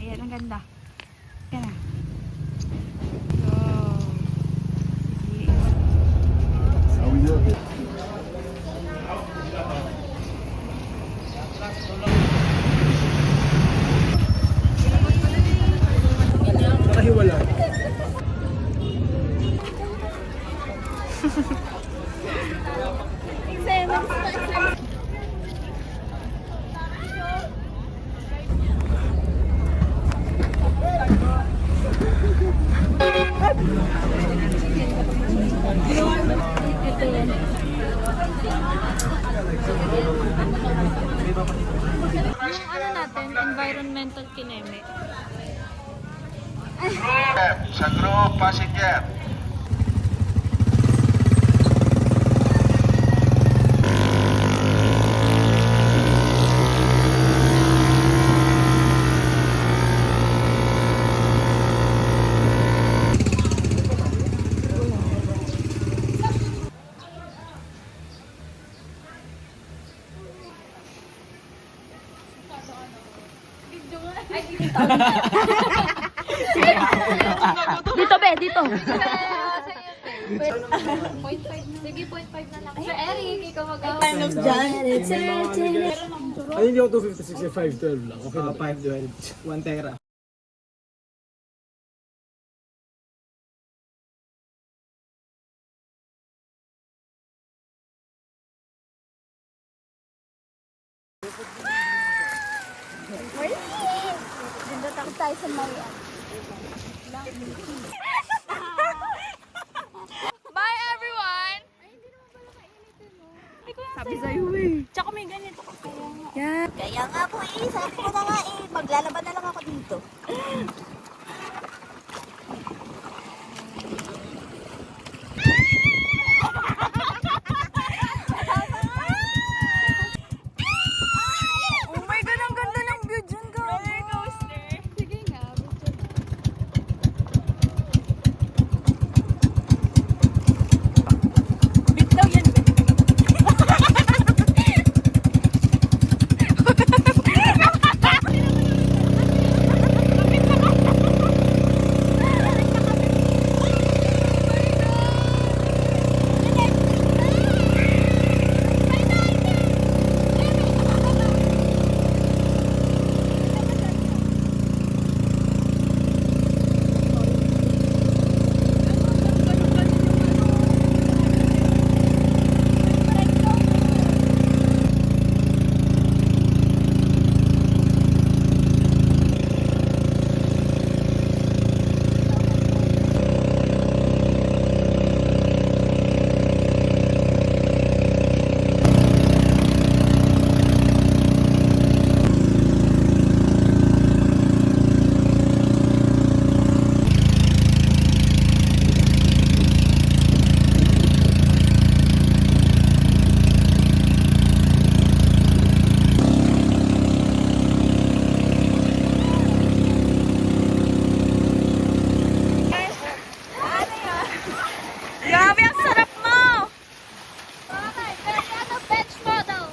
Ayan, ang ganda. Yan na. Wow. Sige. Nakahiwala. Yung ano natin, environmental kineme. Sa group passenger. Dito be, dito. Sige, 0.5 na lang. Sir Eric, ikaw mag-out. Ay, hindi ako 256, 512 lang. Okay na. 512. 1 tera. Dito takot tayo sa Maya. Bye everyone! Sabi sa'yo eh. Tsaka may ganito ka kaya nga. Yan. Kaya nga po sabi ko na nga maglalaban na lang ako dito. Oh my God, ang ganda ng view dyan, roller coaster. Sige nga, bitaw yan, grabe, ang sarap mo! Okay, pero ano bench model?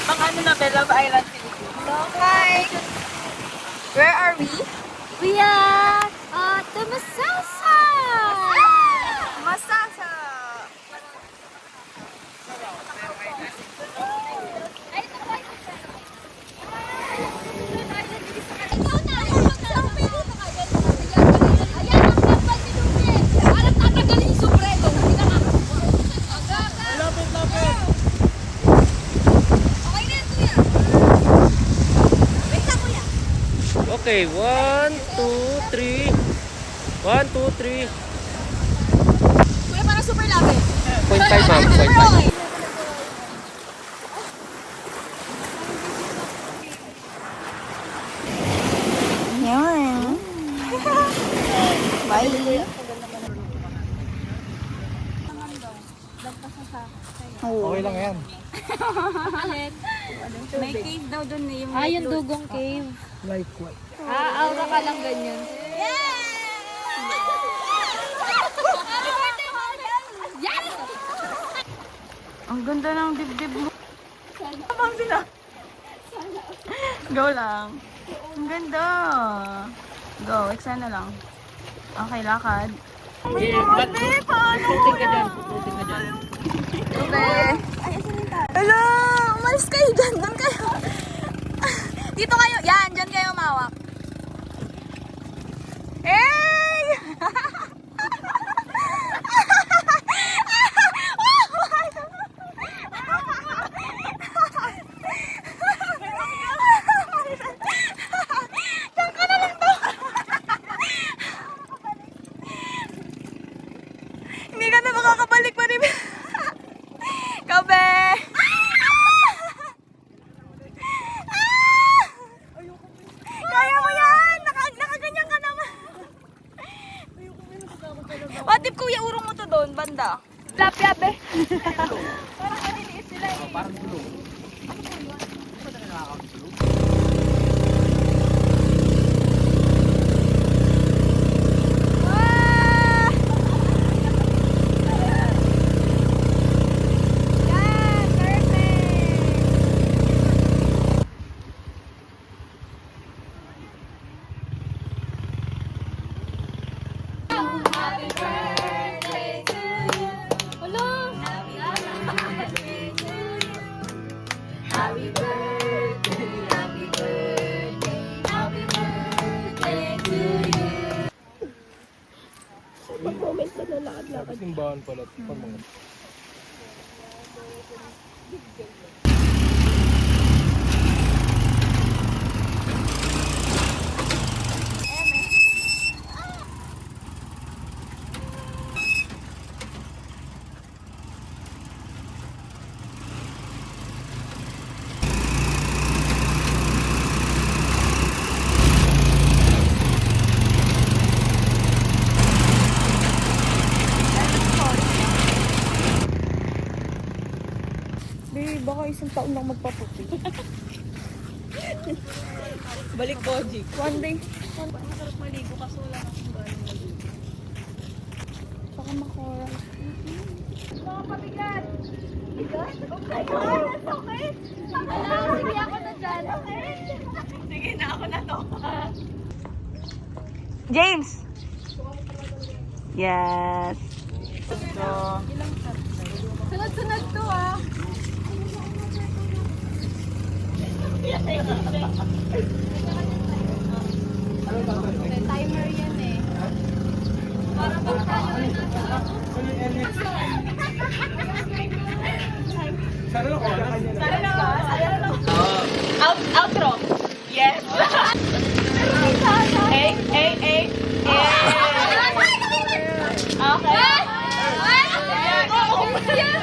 Ang ano na, Love Island Philippines. Hi! Where are we? We are at the Masasa! Masasa! Ikaw na! Selfie dito ka! Ayan ang kapal ni Luke! Alam tatagalin yung sombrero! Hindi na nga! Lapit, lapit! Okay na yan, kuya! Wait lang, kuya! Okay, 1, 2, 3. 1, 2, 3. Kuya, parang super lapit! 0.5 ma'am, Super 0.5. okay! Yan. Bye. Okay lang yan. May cave daw dun eh. Yung dugong cave. Like what? Aura ka lang ganyan. Ang ganda ng dibdib mo. Ma'am, sila. Go lang. Ang ganda. Go, extend na lang. Okay, lakad. Ate, paano? Puting ka dyan. Ate. Hello! Umalis kayo dyan. Doon kayo. Dito kayo. Yan, dyan kayo mawak. Hey! Hindi ka na makakabalik pa rin. Kabe! Kaya mo yan! Nakaganyan ka naman. What if kuya urong mo to doon, banda? Lapya, be. Parang kaniliit sila eh. Parang gulo. Simbahan pala. Pamang. Baka isang taon lang magpaputi. Balik ko, G. One day. Masarap maligo kaso wala akong galing maligo. Saka makoral. Mga pabigat! Bigat? Okay, that's okay. Sige ako na dyan. Sige na ako na to. James! Yes! So, sunod-sunod to ah. Timer yan eh. Para pag tayo ay outro. Yes. Hey. Okay.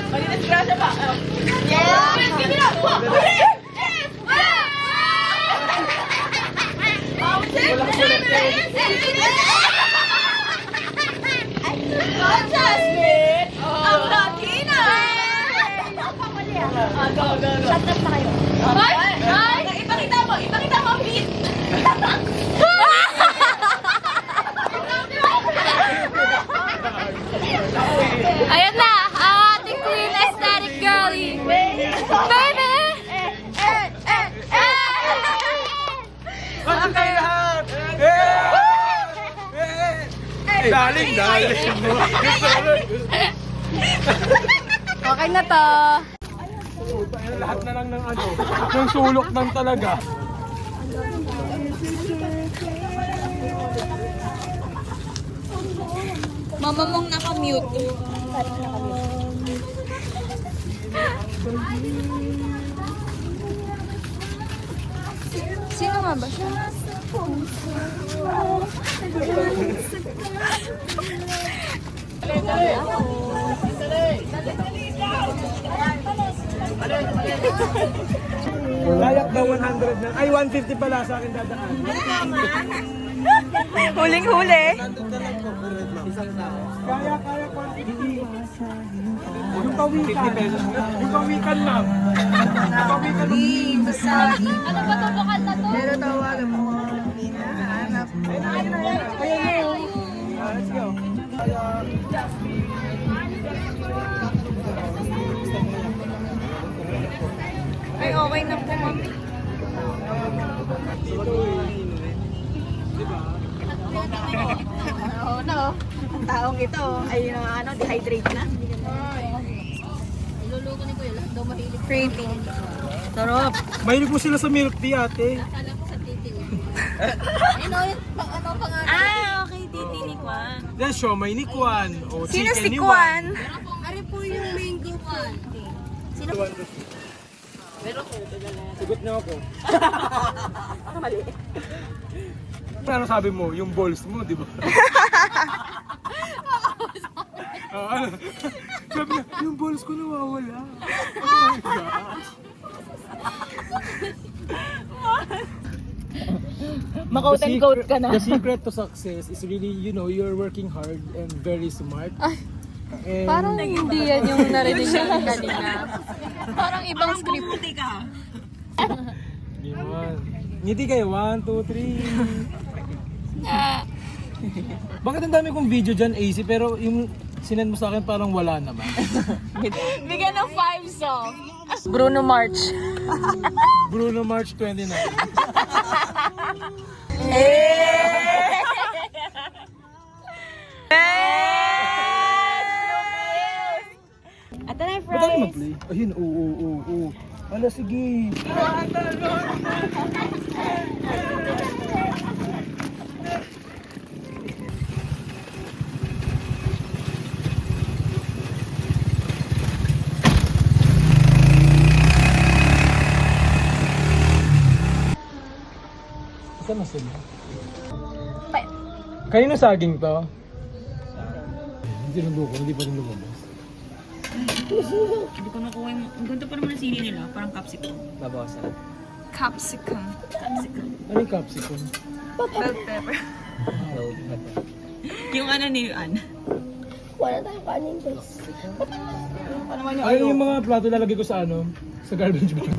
Malinis pa. Yes. Give it up. Jasmine! Ang laki na! Go. Shut up na kayo. Ay! Ipakita mo ang beat! Ayan na! Ang ating clean aesthetic girly! Baby! Daling. Okay na to. Lahat na lang ng ano, ng sulok ng talaga. Mama mong naka-mute. Sino nga ba siya? Layak daw 100 na. Ay, 150 pala sa akin dadaan. Huling-huli. Kaya, 150. Yung pawikan. Yung pawikan lang. Yung pawikan. Ano ba ito? Bukal na to? Pero tawagan mo. Hinahanap. Ayan. Let's go. Hey, Okay na po, mami. Oo na, oh. Ang taong ito, ay dehydrate na. Iluluko ni Kuya, lahat daw mahilig. Pretty. Sarap. Mahilig mo sila sa milk tea, ate. Akala ko sa titi. Ano pangalan? Okay, titi ni Kwan. Yan, siomay ni Kwan. O, Sino chicken si ni Kwan? Ari po yung mango one. Sagot niyo ako. Ano sabi mo? Yung balls mo, di ba? Ano? Sabi niya, yung balls ko nawawala. Oh my gosh. Makaut and coat ka na. The secret to success is really, you're working hard and very smart. And Parang hindi yan yung narinig ko kanina. Parang ibang script. Yun. Ngiti kayo, 1, 2, 3. Bakit ang dami kong video dyan, AC, pero yung sinend mo sa akin parang wala naman. Bigyan ng 5 song. Bruno Mars. Bruno Mars 29. At na Ba't tayo mag-play? Ayun, oo. Ala, sige. Saan na sila? Kanino saging to? Hindi pa rin lumabas. Hindi ko nakuha yung... Ang ganda pa naman ang sili nila. Parang capsicum. Babawasan. Capsicum. Ano yung capsicum? Bell pepper. Yung ano ni Ann. Ano yung mga plato lalagay ko sa ano? Sa garbage bag.